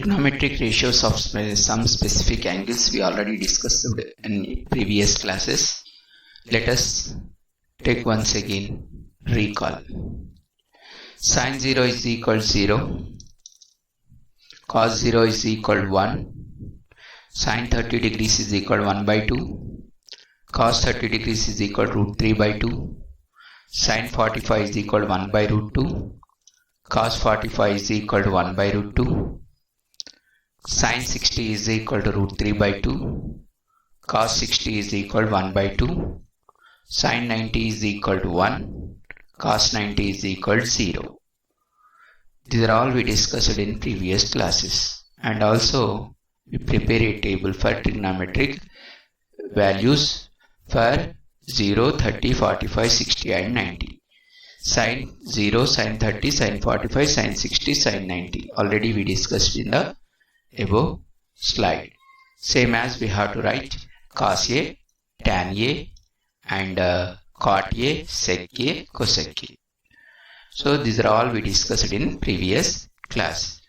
Trigonometric ratios of some specific angles we already discussed in previous classes. Let us take once again recall. Sin 0 is equal to 0, cos 0 is equal to 1, sin 30 degrees is equal to 1 by 2, cos 30 degrees is equal to root 3 by 2, sin 45 is equal to 1 by root 2, cos 45 is equal to 1 by root 2, sin 60 is equal to root 3 by 2, cos 60 is equal to 1 by 2, sin 90 is equal to 1, cos 90 is equal to 0. These are all we discussed in previous classes, and also we prepare a table for trigonometric values for 0, 30, 45, 60 and 90. Sin 0, sin 30, sin 45, sin 60, sin 90. Already we discussed in the above slide. Same as we have to write cos A, tan A and cot A, sec A, cosec A. So these are all we discussed in previous class.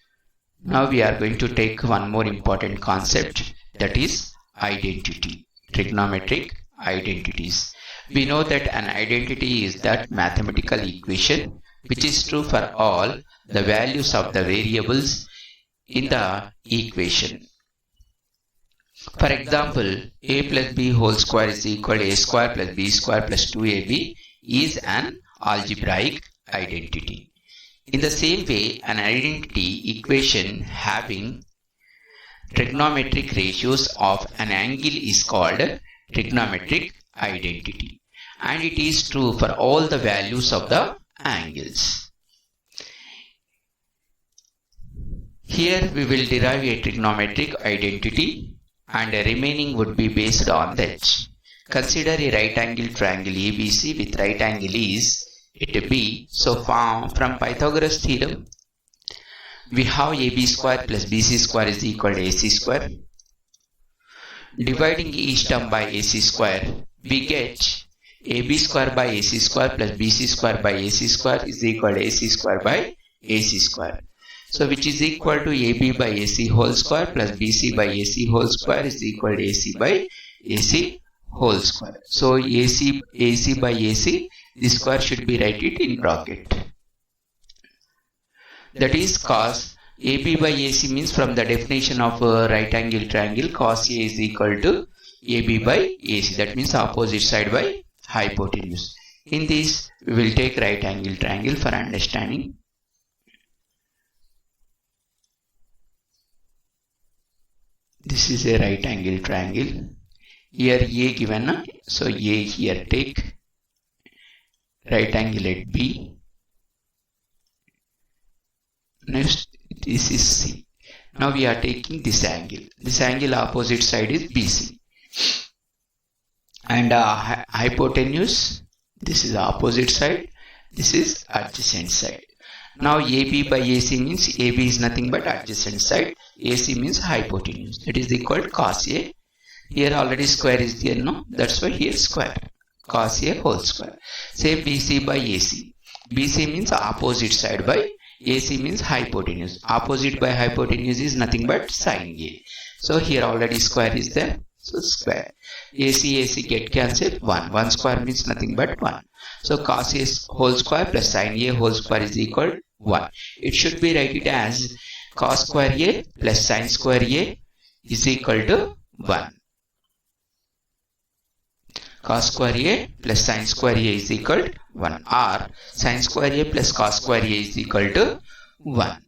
Now we are going to take one more important concept, that is identity. Trigonometric identities. We know that an identity is that mathematical equation which is true for all the values of the variables in the equation. For example, a plus b whole square is equal to a square plus b square plus 2ab is an algebraic identity. In the same way, an identity equation having trigonometric ratios of an angle is called trigonometric identity, and it is true for all the values of the angles. Here we will derive a trigonometric identity and the remaining would be based on that. Consider a right angle triangle ABC with right angle is at B. So from Pythagoras theorem, we have AB square plus BC square is equal to AC square. Dividing each term by AC square, we get AB square by AC square plus BC square by AC square is equal to AC square by AC square. So which is equal to AB by AC whole square plus BC by AC whole square is equal to AC by AC whole square. So AC by AC, this square should be written in bracket. That is cos AB by AC means from the definition of right angle triangle, cos A is equal to AB by AC. That means opposite side by hypotenuse. In this we will take right angle triangle for understanding. This is a right angle triangle. Here A given, so A here take right angle at B. Next this is C. Now we are taking this angle. This angle opposite side is BC. And hypotenuse, this is opposite side, this is adjacent side. Now AB by AC means AB is nothing but adjacent side, AC means hypotenuse. That is equal to cos A. Here already square is there, no? That's why here square. Cos A whole square. Same BC by AC. BC means opposite side by AC means hypotenuse. Opposite by hypotenuse is nothing but sin A. So here already square is there. So square. AC get cancelled. 1. 1 square means nothing but 1. So cos A whole square plus sin A whole square is equal to 1. It should be written as cos square A plus sin square A is equal to 1. Cos square A plus sin square A is equal to 1, or sin square A plus cos square A is equal to 1.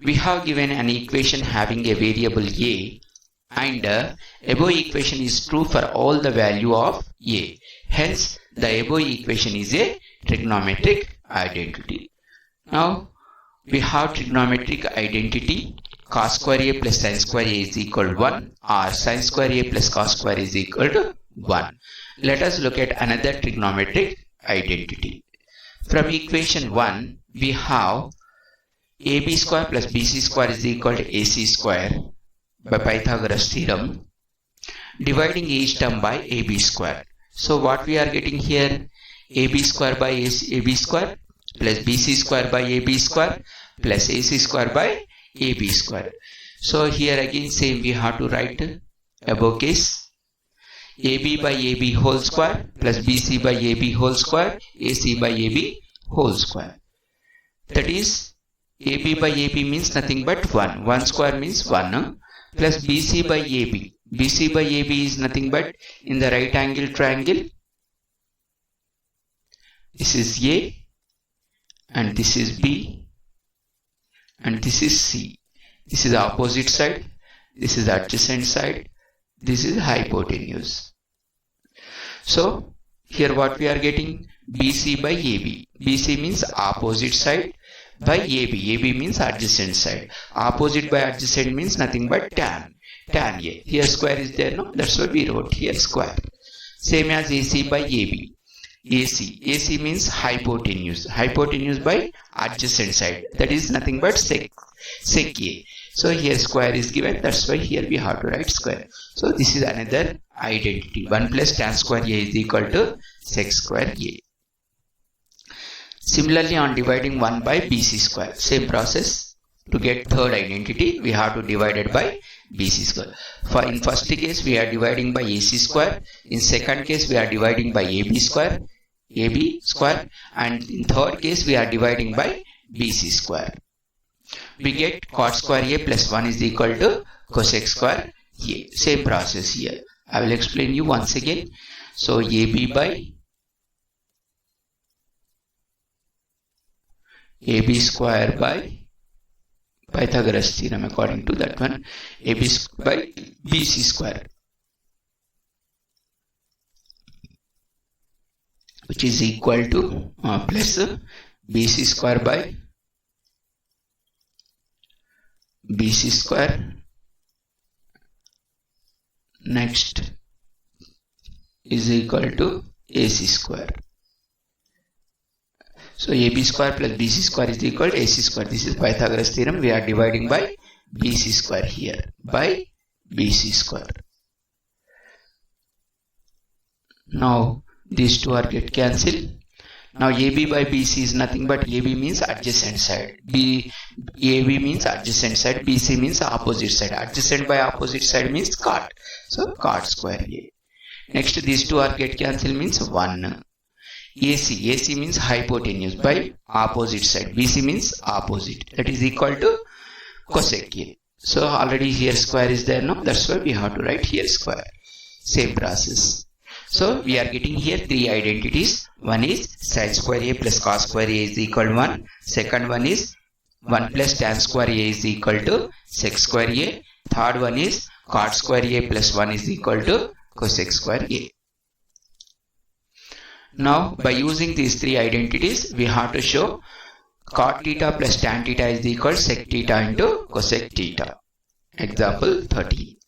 We have given an equation having a variable A, and above equation is true for all the value of A. Hence the above equation is a trigonometric identity. Now we have trigonometric identity cos square A plus sin square A is equal to 1, or sin square A plus cos square is equal to 1. Let us look at another trigonometric identity. From equation 1 we have AB square plus BC square is equal to AC square by Pythagoras theorem, dividing each term by AB square. So what we are getting here, AB square by AB square plus BC square by AB square plus AC square by AB square. So here again same we have to write above case. AB by AB whole square plus BC by AB whole square, AC by AB whole square. That is AB by AB means nothing but 1. 1 square means 1 plus BC by AB. BC by AB is nothing but in the right angle triangle. This is A and this is B and this is C. This is the opposite side. This is the adjacent side. This is hypotenuse. So here what we are getting, BC by AB. BC means opposite side by AB. AB means adjacent side. Opposite by adjacent means nothing but tan A. Here square is there, no? That's why we wrote here square. Same as AC by AB. AC means hypotenuse. Hypotenuse by adjacent side. That is nothing but sec A. So here square is given. That's why here we have to write square. So this is another identity. 1 plus tan square A is equal to sec square A. Similarly, on dividing 1 by BC square, same process. To get third identity, we have to divide it by BC square. For in first case, we are dividing by AC square. In second case, we are dividing by AB square. And in third case, we are dividing by BC square. We get cot square A plus 1 is equal to cosec square A. Same process here. I will explain you once again. So AB by AB square by Pythagoras theorem, according to that one, AB by BC square, which is equal to plus BC square by BC square. Next is equal to AC square. So AB square plus BC square is equal to AC square. This is Pythagoras theorem. We are dividing by BC square here. By BC square. Now these two are get cancelled. Now AB by BC is nothing but AB means adjacent side. AB means adjacent side. BC means opposite side. Adjacent by opposite side means cot. So cot square A. Next these two are get cancelled means 1. AC means hypotenuse by opposite side. BC means opposite. That is equal to cosec A. So already here square is there, no? That's why we have to write here square. Same process. So we are getting here three identities. One is sin square A plus cos square A is equal to 1. Second one is 1 plus tan square A is equal to sec square A. Third one is cot square A plus 1 is equal to cosec square A. Now by using these three identities, we have to show cot theta plus tan theta is equal to sec theta into cosec theta. Example 30.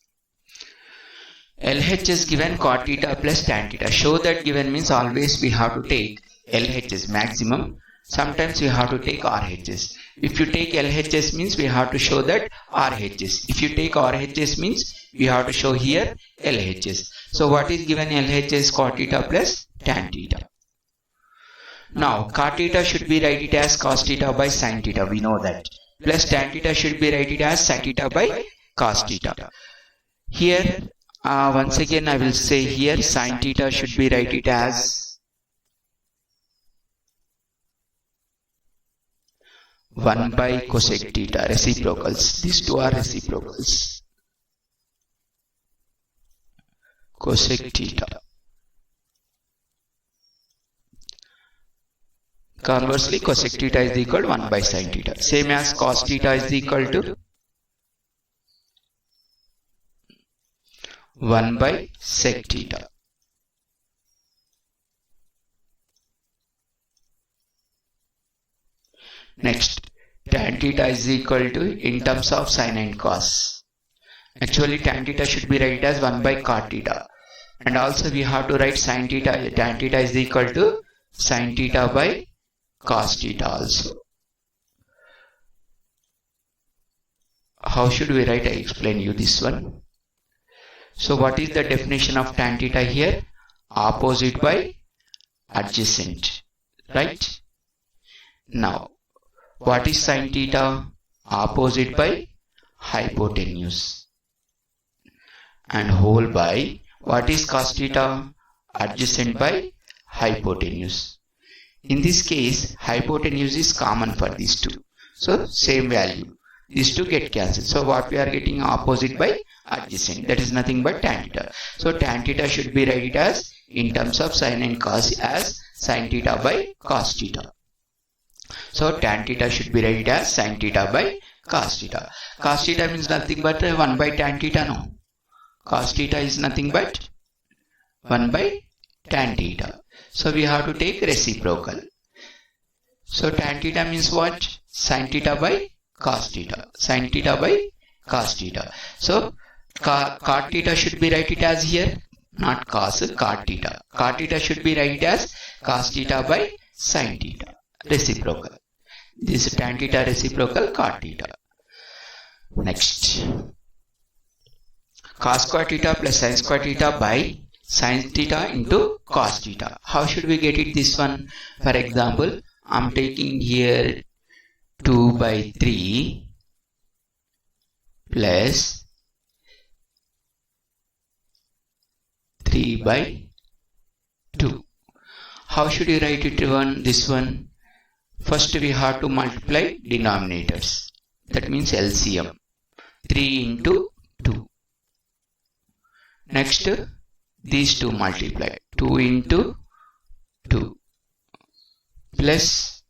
LHS given cot theta plus tan theta. Show that given means always we have to take LHS maximum. Sometimes we have to take RHS. If you take LHS means we have to show that RHS. If you take RHS means we have to show here LHS. So what is given LHS? Cot theta plus tan theta. Now cot theta should be written as cos theta by sin theta. We know that. Plus tan theta should be written as sin theta by cos theta. Here once again I will say here sin theta should be written as 1 by cosec theta. Reciprocals. These two are reciprocals. Cosec theta. Conversely, cosec theta is equal to 1 by sin theta. Same as cos theta is equal to 1 by sec theta. Next, tan theta is equal to in terms of sin and cos. Actually, tan theta should be written as 1 by cot theta. And also we have to write sin theta, tan theta is equal to sin theta by cos theta also. How should we write? I explain you this one. So what is the definition of tan theta here? Opposite by adjacent, right? Now, what is sine theta? Opposite by hypotenuse. And whole by, what is cos theta? Adjacent by hypotenuse. In this case, hypotenuse is common for these two. So, same value. These two get cancelled. So, what we are getting opposite by adjacent. That is nothing but tan theta. So, tan theta should be written as, in terms of sine and cos, as sin theta by cos theta. So, tan theta should be written as sin theta by cos theta. Cos theta means nothing but 1 by tan theta, no. Cos theta is nothing but 1 by tan theta. So, we have to take reciprocal. So, tan theta means what? Sin theta by cos theta. Sin theta by cos theta. So, cot theta should be written as here, not cos, cot theta. Cot theta should be written as cos theta by sin theta. Reciprocal. This is tan theta reciprocal cot theta. Next. Cos square theta plus sin square theta by sin theta into cos theta. How should we get it this one? For example, I am taking here 2 by 3 plus 3 by 2. How should you write it this one? First we have to multiply denominators. That means LCM. 3 into 2. Next, these two multiply. 2 into 2 plus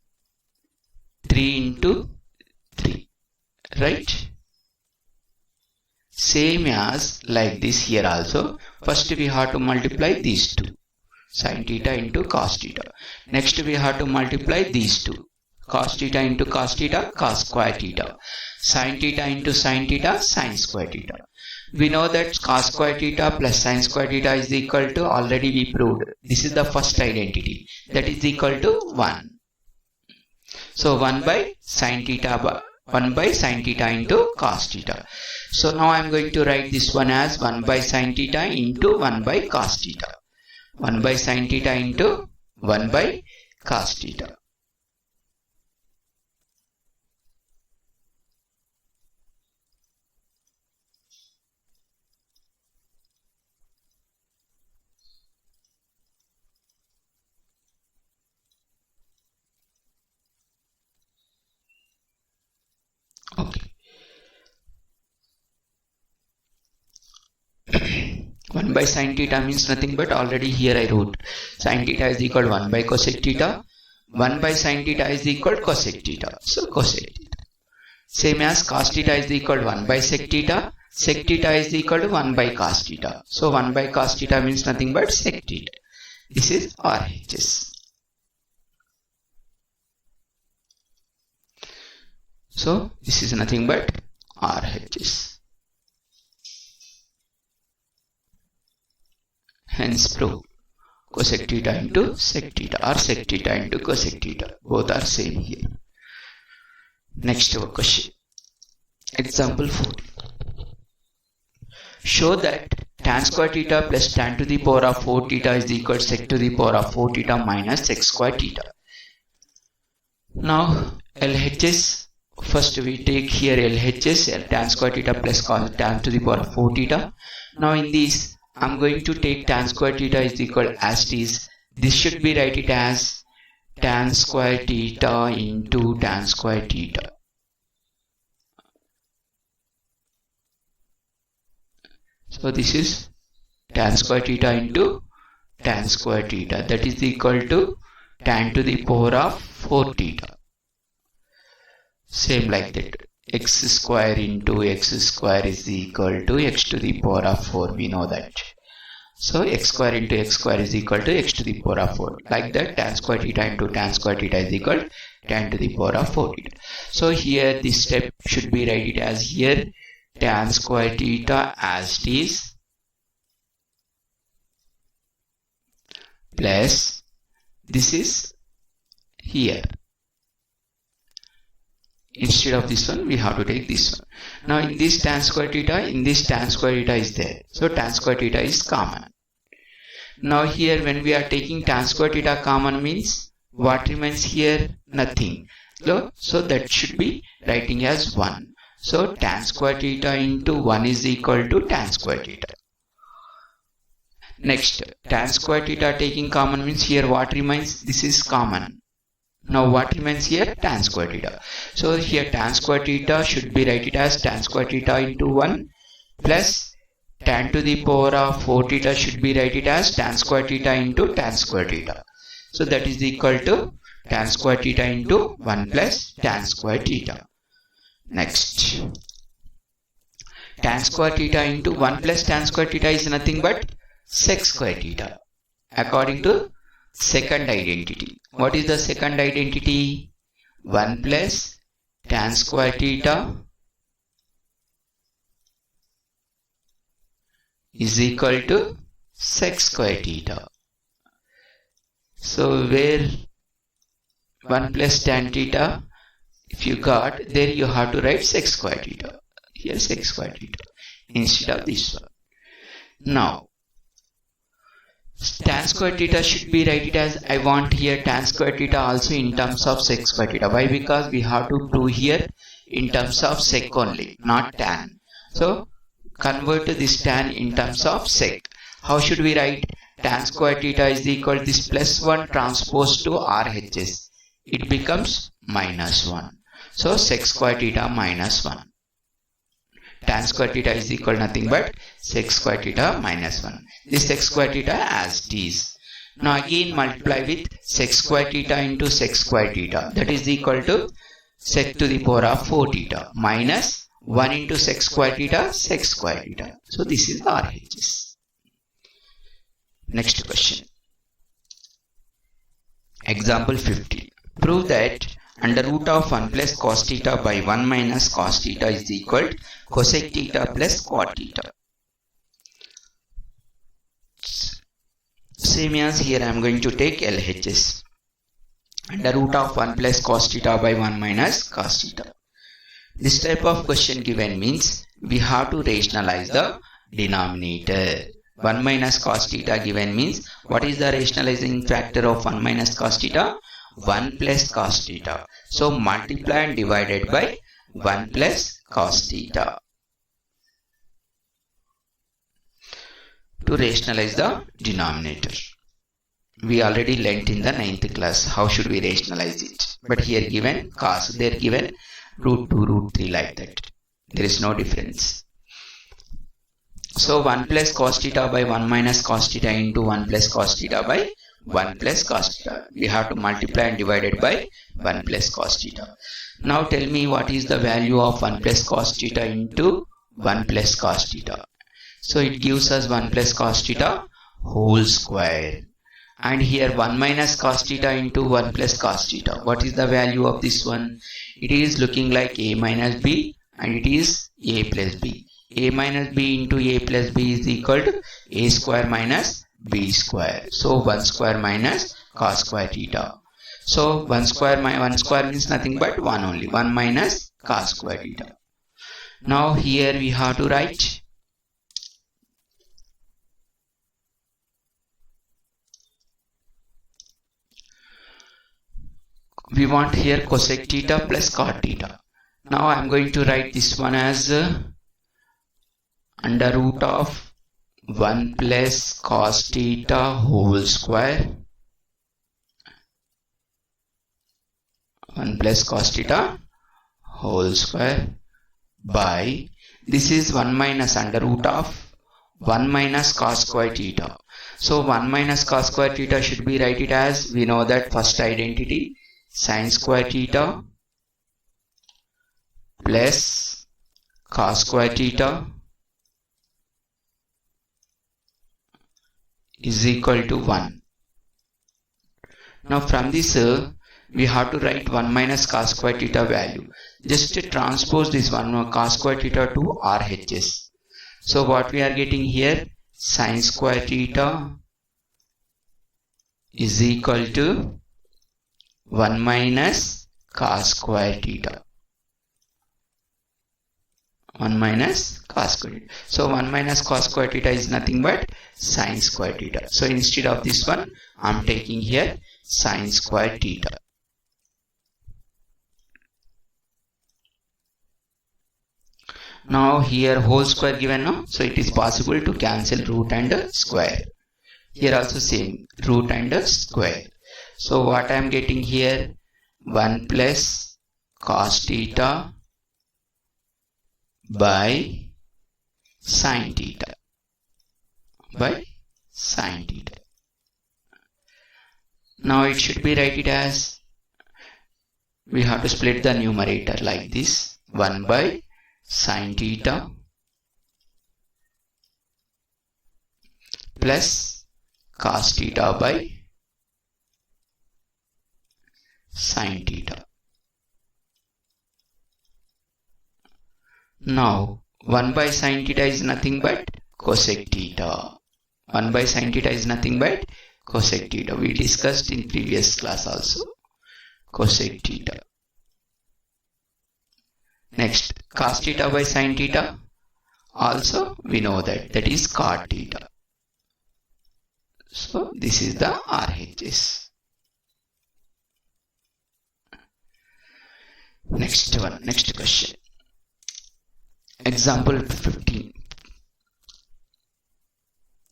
3 into 3. Right? Same as like this here also. First we have to multiply these two. Sin theta into cos theta. Next we have to multiply these two. Cos theta into cos theta, cos square theta. Sin theta into sin theta, sin square theta. We know that cos square theta plus sin square theta is equal to, already we proved. This is the first identity. That is equal to 1. So 1 by sin theta, 1 by sin theta into cos theta. So now I am going to write this one as 1 by sin theta into 1 by cos theta. 1 by sin theta into 1 by cos theta. Okay. 1 by sin theta means nothing but, already here I wrote, sin theta is equal to 1 by cosec theta. 1 by sin theta is equal to cosec theta. So cosec theta. Same as cos theta is equal to 1 by sec theta. Sec theta is equal to 1 by cos theta. So 1 by cos theta means nothing but sec theta. This is RHS. So this is nothing but RHS. Hence prove cosec theta into sec theta or sec theta into cosec theta. Both are same here. Next question. Example 4. Show that tan square theta plus tan to the power of 4 theta is equal to sec to the power of 4 theta minus sec square theta. Now LHS. First we take here LHS, tan square theta plus tan to the power of 4 theta. Now in this, I am going to take tan square theta is equal as it is. This should be write it as tan square theta into tan square theta. So this is tan square theta into tan square theta. That is equal to tan to the power of 4 theta. Same like that. X square into x square is equal to x to the power of 4. We know that. So x square into x square is equal to x to the power of 4. Like that, tan square theta into tan square theta is equal to tan to the power of 4 theta. So here this step should be write it as here tan square theta as it is plus this is here. Instead of this one, we have to take this one. Now in this tan square theta, in this tan square theta is there. So tan square theta is common. Now here when we are taking tan square theta common means what remains here? nothing. So that should be writing as 1. So tan square theta into 1 is equal to tan square theta. Next, tan square theta taking common means here what remains? This is common. Now what remains here? Tan square theta. So here tan square theta should be written as tan square theta into 1 plus tan to the power of 4 theta should be written as tan square theta into tan square theta. So that is equal to tan square theta into 1 plus tan square theta. Next, tan square theta into 1 plus tan square theta is nothing but sec square theta according to second identity. What is the second identity? 1 plus tan square theta is equal to sec square theta. So where 1 plus tan theta, if you got, there you have to write sec square theta. Here sec square theta instead of this one. Now tan square theta should be written as, I want here tan square theta also in terms of sec square theta. Why? Because we have to prove here in terms of sec only, not tan. So convert this tan in terms of sec. How should we write? Tan square theta is equal to this plus 1 transpose to RHS. It becomes minus 1. So sec square theta minus 1. Tan square theta is equal to nothing but sec square theta minus 1. This sec square theta as it is. Now again multiply with sec square theta into sec square theta. That is equal to sec to the power of 4 theta minus 1 into sec square theta, sec square theta. So this is the RHS. Next question. Example 50. Prove that under root of 1 plus cos theta by 1 minus cos theta is equal to cosec theta plus cot theta. Same as here I am going to take LHS. Under root of 1 plus cos theta by 1 minus cos theta. This type of question given means we have to rationalize the denominator. 1 minus cos theta given means what is the rationalizing factor of 1 minus cos theta? 1 plus cos theta. So multiply and divided by 1 plus cos theta to rationalize the denominator. We already learnt in the 9th class how should we rationalize it. But here given cos, there given root 2, root 3 like that. There is no difference. So 1 plus cos theta by 1 minus cos theta into 1 plus cos theta by 1 plus cos theta. We have to multiply and divide it by 1 plus cos theta. Now tell me what is the value of 1 plus cos theta into 1 plus cos theta. So it gives us 1 plus cos theta whole square. And here 1 minus cos theta into 1 plus cos theta. What is the value of this one? It is looking like a minus b and it is a plus b. A minus b into a plus b is equal to a square minus b square. So 1 square minus cos square theta. So 1 square means nothing but 1 only. 1 minus cos square theta. Now here we have to write we want here cosec theta plus cot theta. Now I am going to write this one as under root of 1 plus cos theta whole square. 1 plus cos theta whole square by, this is 1 minus under root of 1 minus cos square theta. So 1 minus cos square theta should be written as, we know that first identity, sin square theta plus cos square theta is equal to 1. Now from this we have to write 1 minus cos square theta value. Just transpose this 1 cos square theta to RHS. So what we are getting here, sin square theta is equal to 1 minus cos square theta. 1 minus cos square theta. So 1 minus cos square theta is nothing but sin square theta. So instead of this one, I am taking here sin square theta. Now here whole square given, no? So it is possible to cancel root and square. Here also same, root and square. So what I am getting here, 1 plus cos theta by sin theta by sin theta. Now it should be write it as, we have to split the numerator like this, 1 by sin theta plus cos theta by sin theta. Now 1 by sin theta is nothing but cosec theta. 1 by sin theta is nothing but cosec theta. We discussed in previous class also. Cosec theta. Next, cos theta by sin theta. Also we know that is cot theta. So this is the RHS. Next one, next question. Example 15.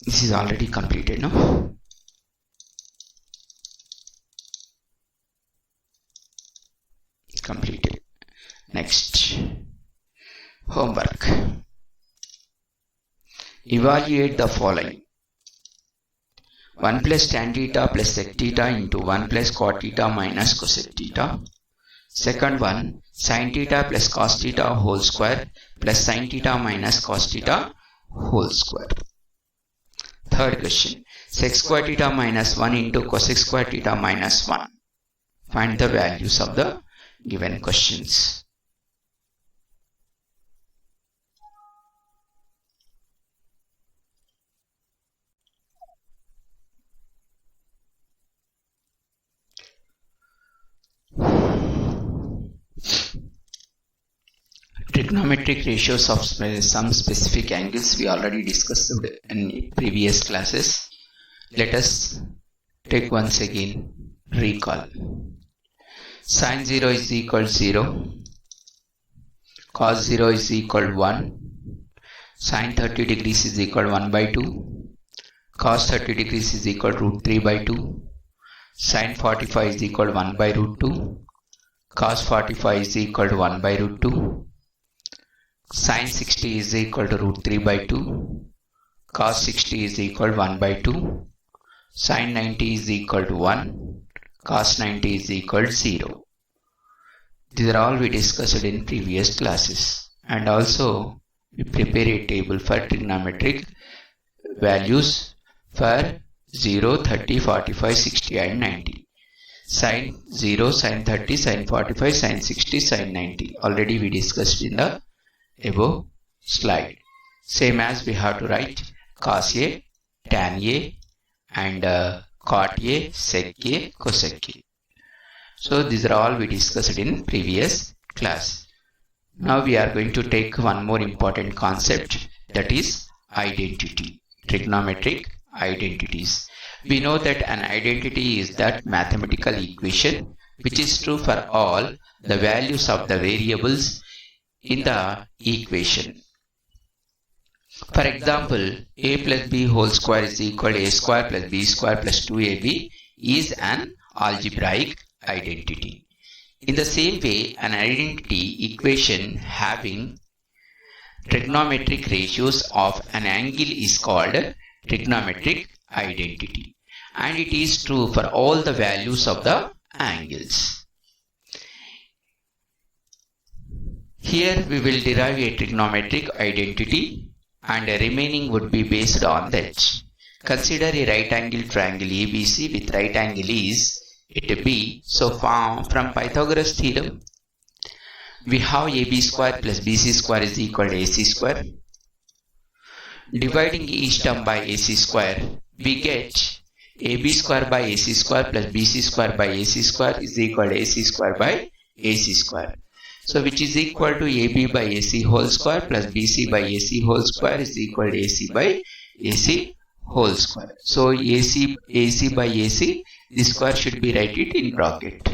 This is already completed, no? Completed. Next, homework. Evaluate the following. 1 plus tan theta plus sec theta into 1 plus cot theta minus cosec theta. Second one, sin theta plus cos theta whole square plus sin theta minus cos theta whole square. Third question, sec square theta minus 1 into cosec square theta minus 1. Find the values of the given questions. Trigonometric ratios of some specific angles we already discussed in previous classes. Let us take once again recall. Sin 0 is equal to 0, cos 0 is equal to 1, sin 30 degrees is equal to 1 by 2, cos 30 degrees is equal to root 3 by 2, sin 45 is equal to 1 by root 2, cos 45 is equal to 1 by root 2, sin 60 is equal to root 3 by 2, cos 60 is equal to 1 by 2, sin 90 is equal to 1, cos 90 is equal to 0. These are all we discussed in previous classes, and also we prepare a table for trigonometric values for 0, 30, 45, 60 and 90. Sin 0, sin 30, sin 45, sin 60, sin 90. Already we discussed in the above slide. Same as we have to write cos A, tan A and cot A, sec A, cosec A. So these are all we discussed in previous class. Now we are going to take one more important concept, that is identity. Trigonometric identities. We know that an identity is that mathematical equation which is true for all the values of the variables in the equation. For example, a plus b whole square is equal to a square plus b square plus 2ab is an algebraic identity. In the same way, an identity equation having trigonometric ratios of an angle is called trigonometric identity, and it is true for all the values of the angles. Here we will derive a trigonometric identity and the remaining would be based on that. Consider a right angle triangle ABC with right angle is it B. So from Pythagoras theorem, we have AB square plus BC square is equal to AC square. Dividing each term by AC square, we get AB square by AC square plus BC square by AC square is equal to AC square by AC square. So which is equal to AB by AC whole square plus BC by AC whole square is equal to AC by AC whole square. So AC by AC, this square should be write it in bracket.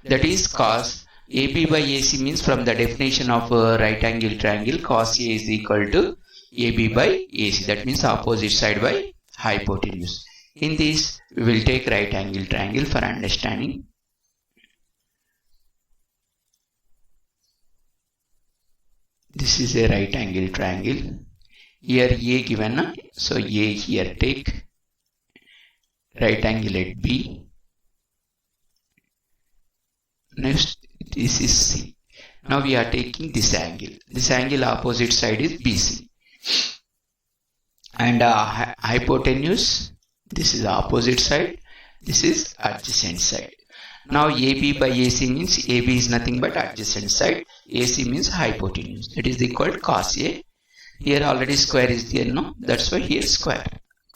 That is cos AB by AC means from the definition of right angle triangle, cos A is equal to AB by AC. That means opposite side by hypotenuse. In this, we will take right angle triangle for understanding. This is a right angle triangle. Here A given, so A here take right angle at B. Next, this is C. Now we are taking this angle. This angle opposite side is BC. And hypotenuse, this is opposite side. This is adjacent side. Now AB by AC means AB is nothing but adjacent side. AC means hypotenuse. That is equal to cos A. Here already square is there, no? That's why here square.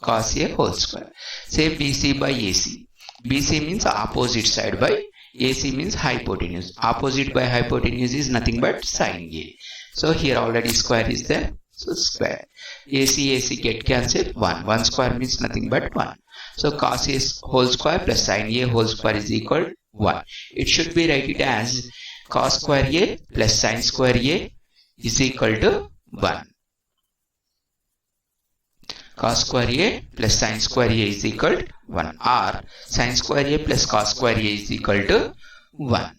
Cos A whole square. Same BC by AC. BC means opposite side by AC means hypotenuse. Opposite by hypotenuse is nothing but sin A. So here already square is there. So square. AC get cancelled. 1. 1 square means nothing but 1. So cos A whole square plus sin A whole square is equal to 1. It should be written as cos square A plus sin square A is equal to 1. Cos square A plus sin square A is equal to 1, or sin square A plus cos square A is equal to 1.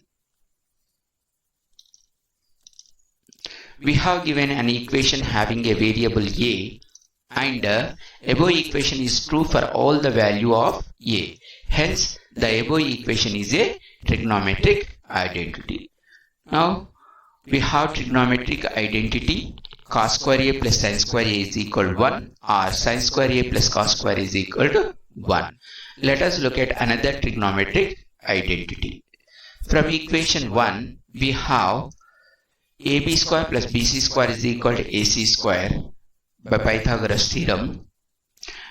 We have given an equation having a variable A, and above equation is true for all the value of A. Hence, the above equation is a trigonometric identity. Now, we have trigonometric identity. Cos square A plus sin square A is equal to 1, or sin square A plus cos square is equal to 1. Let us look at another trigonometric identity. From equation 1, we have AB square plus BC square is equal to AC square by Pythagoras theorem,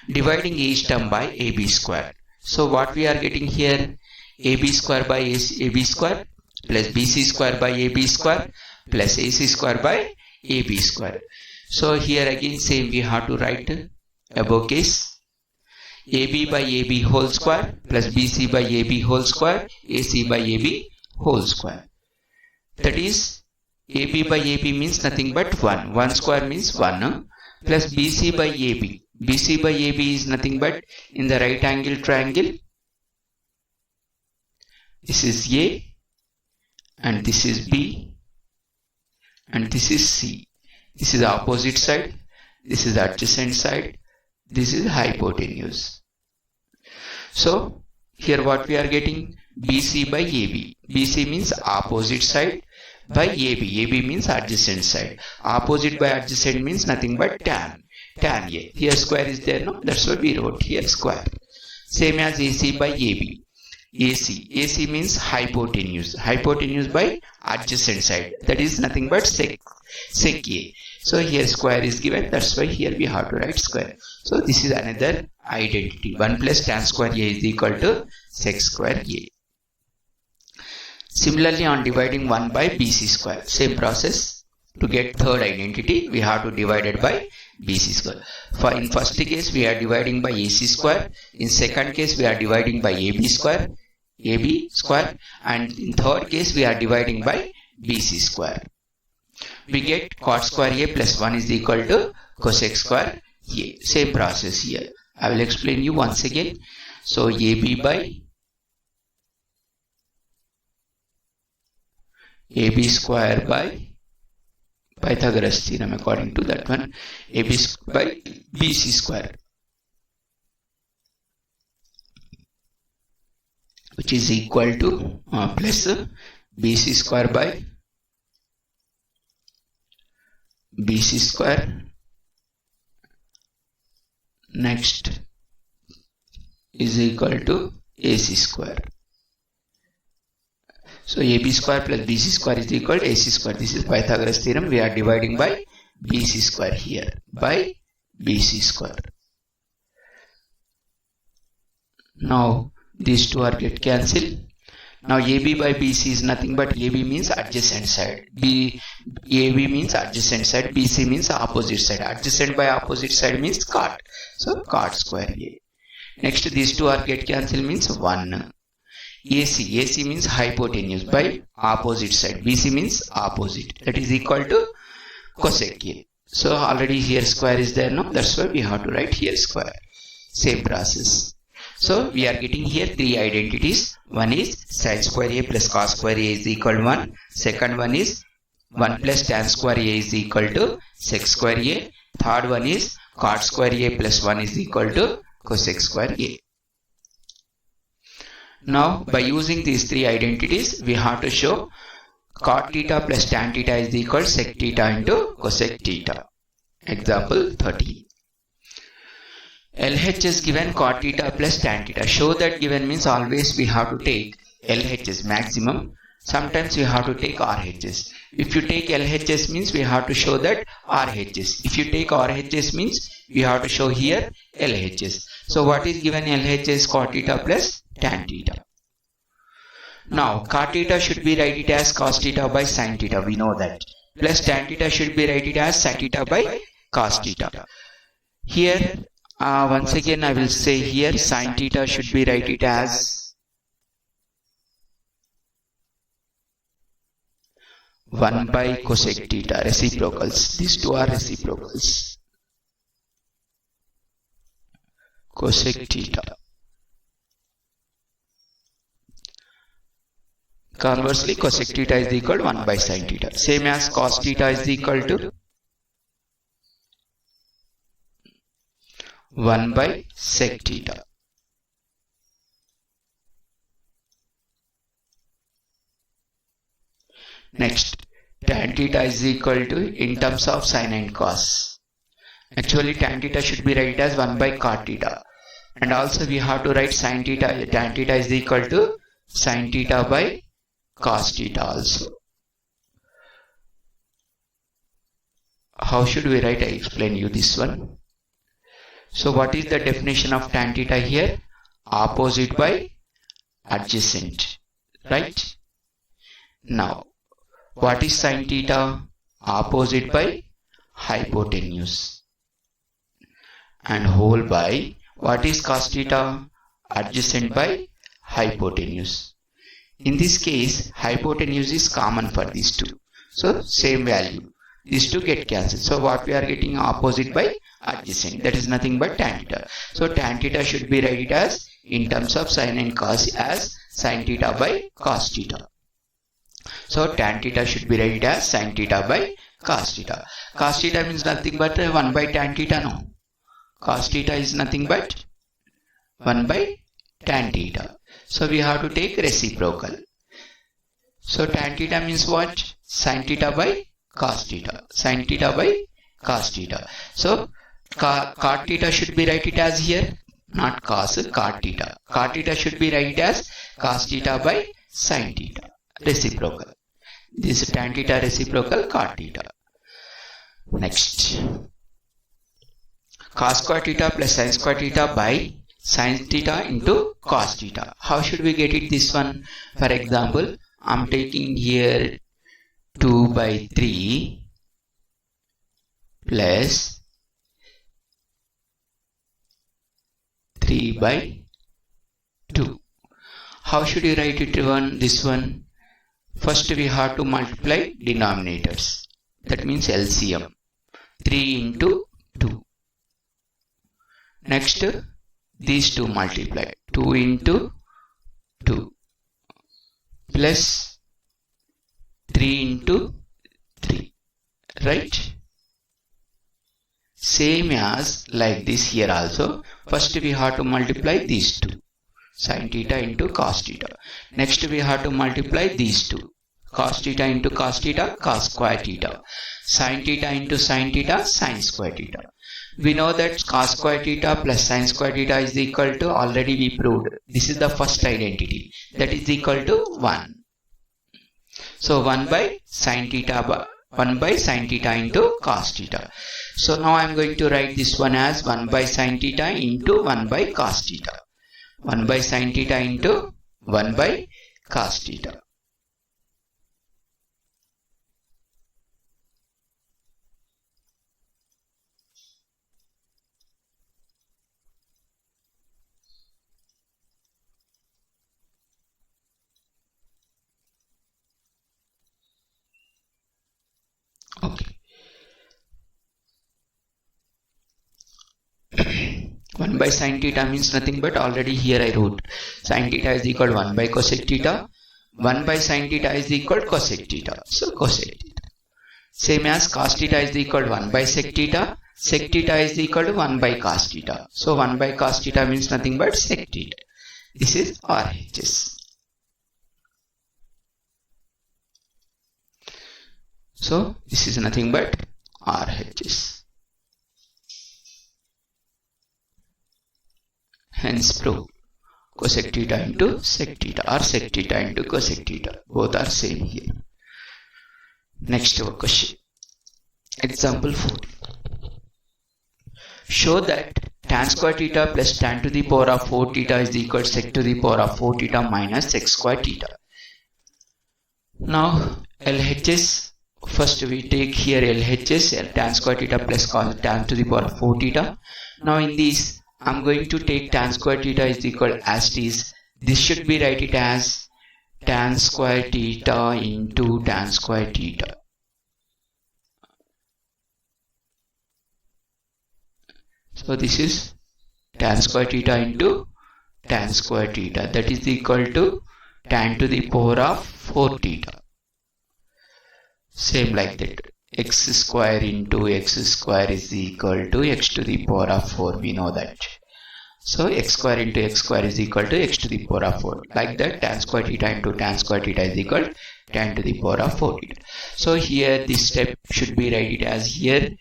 dividing each term by AB square. So what we are getting here, AB square by AB square plus BC square by AB square plus AC square by AB square. So here again same we have to write above case. AB by AB whole square plus BC by AB whole square, AC by AB whole square. That is AB by AB means nothing but 1. 1 square means 1 plus BC by AB. BC by AB is nothing but in the right angle triangle. This is A and this is B and this is C. This is the opposite side. This is the adjacent side. This is hypotenuse. So here what we are getting, BC by AB. BC means opposite side by AB. AB means adjacent side. Opposite by adjacent means nothing but tan A. Here square is there, no? That's why we wrote here square. Same as AC by AB. AC means hypotenuse. Hypotenuse by adjacent side. That is nothing but sec A. So here square is given. That's why here we have to write square. So this is another identity. 1 plus tan square A is equal to sec square A. Similarly, on dividing 1 by BC square, same process. To get third identity, we have to divide it by BC square. In first case, we are dividing by AC square. In second case, we are dividing by AB square. And in third case, we are dividing by BC square. We get cot square A plus 1 is equal to cosec square A. Same process here. I will explain you once again. So AB by AB square by Pythagoras theorem, according to that one, AB by BC square, which is equal to plus BC square by BC square. Next is equal to AC square. So AB square plus BC square is equal to AC square. This is Pythagoras theorem. We are dividing by BC square here, by BC square. Now these two are get cancelled. Now AB by BC is nothing but AB means adjacent side. AB means adjacent side. BC means opposite side. Adjacent by opposite side means cot. So cot square A. Next these two are get cancelled means 1. AC means hypotenuse by opposite side. BC means opposite. That is equal to cosec A. So already here square is there now. That's why we have to write here square. Same process. So we are getting here three identities. One is sin square A plus cos square A is equal to 1. Second one is 1 plus tan square A is equal to sec square A. Third one is cot square A plus 1 is equal to cosec square A. Now by using these three identities, we have to show cot theta plus tan theta is equal to sec theta into cosec theta. Example 13. LHS given cot theta plus tan theta. Show that given means always we have to take LHS maximum. Sometimes we have to take RHS. If you take LHS means we have to show that RHS. If you take RHS means we have to show here LHS. So what is given LHS? Cot theta plus tan theta. Now cot theta should be written as cos theta by sin theta. We know that. Plus tan theta should be written as sin theta by cos theta. Here once again I will say here sin theta should be written as 1 by cosec theta, reciprocals. These two are reciprocals. Cosec theta. Conversely, cosec theta is equal to 1 by sin theta. Same as cos theta is equal to 1 by sec theta. Next, tan theta is equal to in terms of sin and cos. Actually, tan theta should be written as 1 by cot theta. And also we have to write sin theta, tan theta is equal to sin theta by cos theta also. How should we write? I explain you this one. So what is the definition of tan theta here? Opposite by adjacent. Right? Now, what is sin theta? Opposite by hypotenuse. And whole by what is cos theta? Adjacent by hypotenuse. In this case, hypotenuse is common for these two. So same value. These two get cancelled. So what we are getting? Opposite by adjacent. That is nothing but tan theta. So tan theta should be written as in terms of sin and cos as sin theta by cos theta. So tan theta should be written as sin theta by cos theta. Cos theta means nothing but 1 by tan theta. No. Cos theta is nothing but 1 by tan theta. So we have to take reciprocal. So tan theta means what? Sin theta by cos theta. Sin theta by cos theta. So cot theta should be written as here. Not cos, cot theta. Cot theta should be written as cos theta by sin theta. Reciprocal. This is tan theta reciprocal cot theta. Next. Cos square theta plus sin square theta by sin theta into cos theta. How should we get it this one? For example, I am taking here 2 by 3 plus 3 by 2. How should you write it this one? First we have to multiply denominators. That means LCM. 3 into 2. Next, these two multiply. 2 into 2 plus 3 into 3. Right? Same as like this here also. First we have to multiply these two. Sin theta into cos theta. Next we have to multiply these two. Cos theta into cos theta, cos square theta. Sin theta into sin theta, sin square theta. We know that cos square theta plus sin square theta is equal to, already we proved. This is the first identity. That is equal to 1. So 1 by sin theta, 1 by sin theta into cos theta. So now I am going to write this one as 1 by sin theta into 1 by cos theta. 1 by sin theta into 1 by cos theta. by sin theta means nothing but already here I wrote sin theta is equal to 1 by cosec theta. 1 by sin theta is equal to cosec theta. So cosec theta. Same as cos theta is equal to 1 by sec theta. Sec theta is equal to 1 by cos theta. So 1 by cos theta means nothing but sec theta. This is RHS. So this is nothing but RHS. Hence prove cosec theta into sec theta or sec theta into cosec theta. Both are same here. Next question. Example 4. Show that tan square theta plus tan to the power of 4 theta is equal to sec to the power of 4 theta minus sec square theta. Now LHS, first we take here LHS, tan square theta plus tan to the power of 4 theta. Now in this I am going to take tan square theta is equal as it is. This should be write it as tan square theta into tan square theta. So this is tan square theta into tan square theta, that is equal to tan to the power of 4 theta. Same like that, x square into x square is equal to x to the power of 4, we know that. So x square into x square is equal to x to the power of 4. Like that, tan square theta into tan square theta is equal to tan to the power of 4 theta. So here this step should be write it as here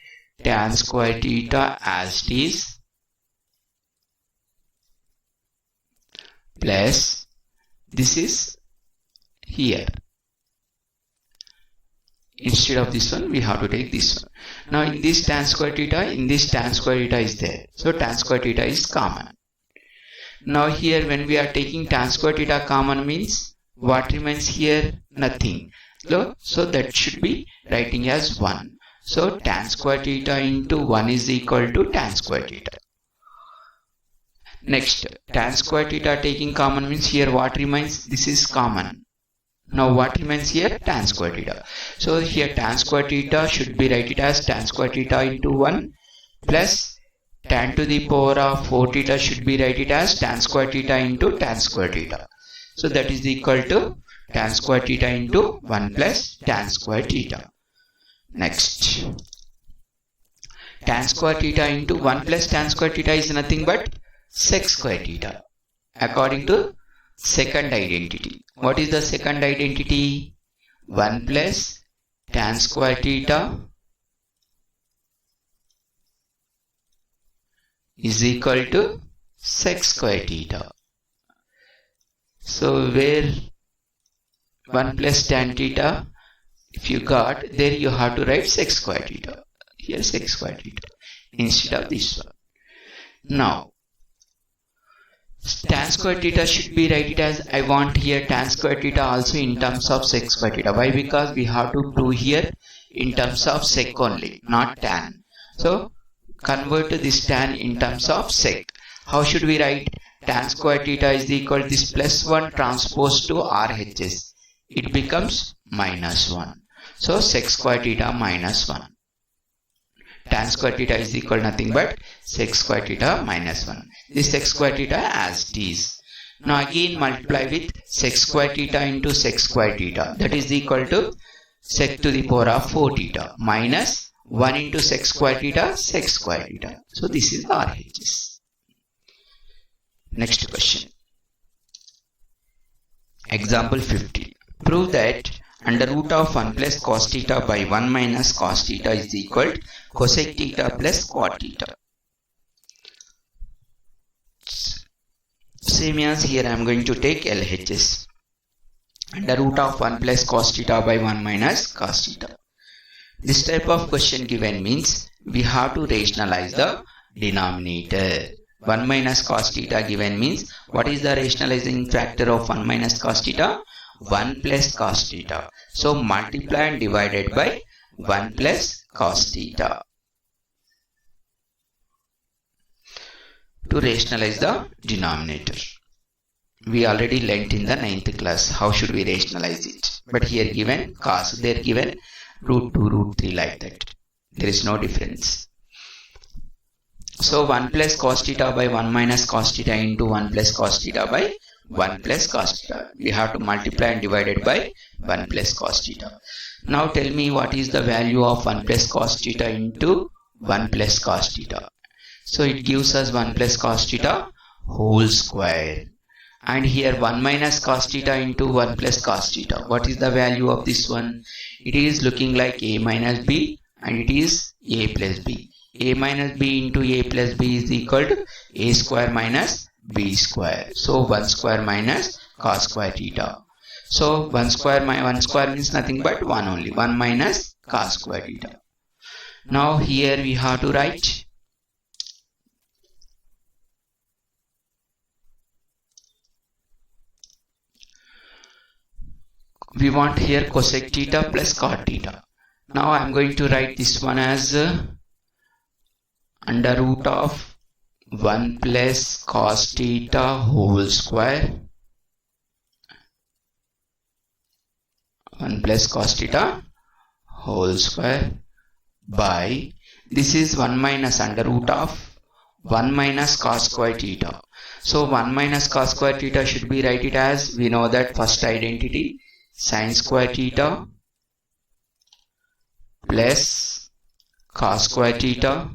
tan square theta as it is plus this is here. Instead of this one we have to take this one. Now in this tan square theta, in this tan square theta is there. So tan square theta is common. Now here when we are taking tan square theta common means what remains here? Nothing. So that should be writing as 1. So tan square theta into 1 is equal to tan square theta. Next, tan square theta taking common means here what remains? This is common. Now what remains here? Tan square theta. So here tan square theta should be write it as tan square theta into 1 plus tan to the power of 4 theta should be write it as tan square theta into tan square theta. So that is equal to tan square theta into 1 plus tan square theta. Next, tan square theta into 1 plus tan square theta is nothing but sec square theta according to second identity. What is the second identity? 1 plus tan square theta is equal to sec square theta. So where 1 plus tan theta, if you got, there you have to write sec square theta. Here sec square theta instead of this one. Now tan square theta should be write it as, I want here tan square theta also in terms of sec square theta. Why? Because we have to prove here in terms of sec only, not tan. So convert this tan in terms of sec. How should we write? Tan square theta is equal to this plus 1 transpose to RHS. It becomes minus 1. So sec square theta minus 1. Tan square theta is equal to nothing but sec square theta minus 1. This sec square theta as it is. Now again multiply with sec square theta into sec square theta. That is equal to sec to the power of 4 theta minus 1 into sec square theta, sec square theta. So this is RHS. Next question. Example 50. Prove that under root of 1 plus cos theta by 1 minus cos theta is equal to cosec theta plus quad theta. Same as here I am going to take LHS. Under root of 1 plus cos theta by 1 minus cos theta. This type of question given means we have to rationalize the denominator. 1 minus cos theta given means what is the rationalizing factor of 1 minus cos theta? 1 plus cos theta. So multiply and divided by 1 plus cos theta to rationalize the denominator. We already learnt in the 9th class how should we rationalize it. But here given cos, there given root 2, root 3 like that. There is no difference. So 1 plus cos theta by 1 minus cos theta into 1 plus cos theta by 1 plus cos theta. We have to multiply and divide it by 1 plus cos theta. Now tell me what is the value of 1 plus cos theta into 1 plus cos theta. So it gives us 1 plus cos theta whole square. And here 1 minus cos theta into 1 plus cos theta. What is the value of this one? It is looking like a minus b and it is a plus b. A minus b into a plus b is equal to a square minus b square. So 1 square minus cos square theta. So 1 square means nothing but 1 only. 1 minus cos square theta. Now here we have to write we want here cosec theta plus cot theta. Now I am going to write this one as under root of 1 plus cos theta whole square. 1 plus cos theta whole square by, this is 1 minus under root of 1 minus cos square theta. So 1 minus cos square theta should be write it as, we know that first identity, sin square theta plus cos square theta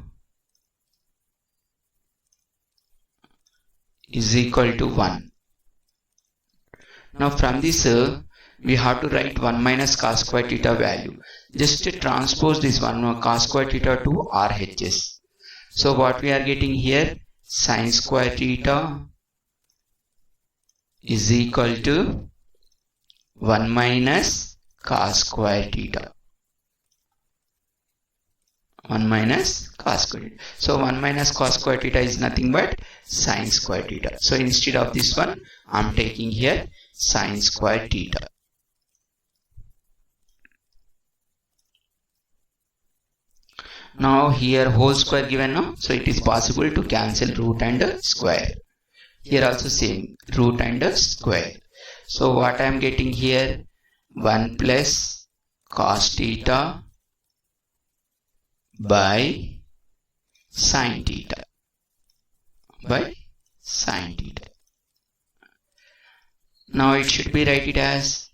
is equal to 1. Now from this we have to write 1 minus cos square theta value. Just to transpose this 1 cos square theta to RHS. So what we are getting here, sin square theta is equal to 1 minus cos square theta. 1 minus cos square theta. So 1 minus cos square theta is nothing but sin square theta. So instead of this one, I am taking here sin square theta. Now here whole square given, no? So it is possible to cancel root and square. Here also same, root and square. So what I am getting here, 1 plus cos theta by sin theta. By sin theta. Now it should be write it as,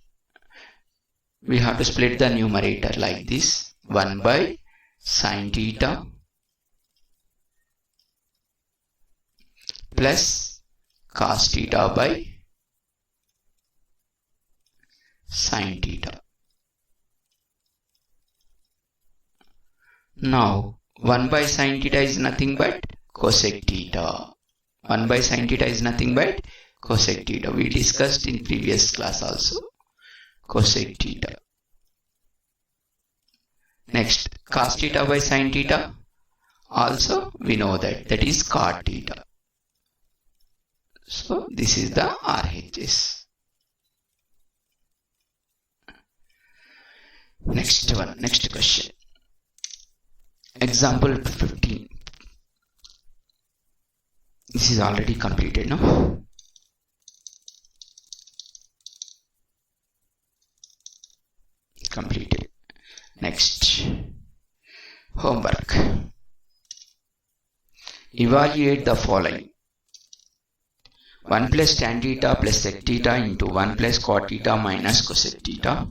we have to split the numerator like this, 1 by sin theta plus cos theta by sin theta. Now 1 by sin theta is nothing but cosec theta. 1 by sin theta is nothing but cosec theta. We discussed in previous class also. Cosec theta. Next, cos theta by sin theta. Also we know that is cot theta. So this is the RHS. Next one, next question. Example 15. This is already completed, no? Completed. Next, homework. Evaluate the following. 1 plus tan theta plus sec theta into 1 plus cot theta minus cosec theta.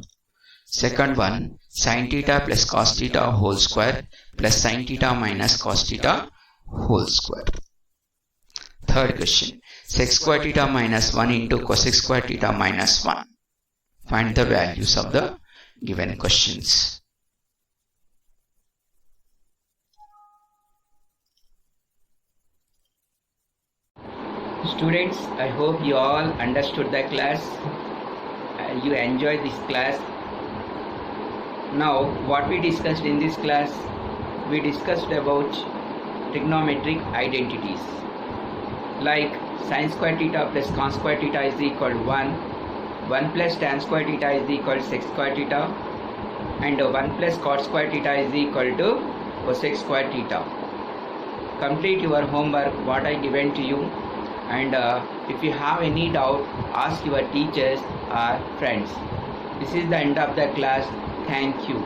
Second one, sin theta plus cos theta whole square plus sin theta minus cos theta whole square. Third question, sec square theta minus 1 into cosec square theta minus 1. Find the values of the given questions. Students, I hope you all understood the class. You enjoyed this class. Now, what we discussed in this class, we discussed about trigonometric identities. Like sin square theta plus cos square theta is equal to 1. 1 plus tan square theta is equal to sec square theta. And 1 plus cot square theta is equal to cosec square theta. Complete your homework, what I given to you. And if you have any doubt, ask your teachers or friends. This is the end of the class. Thank you.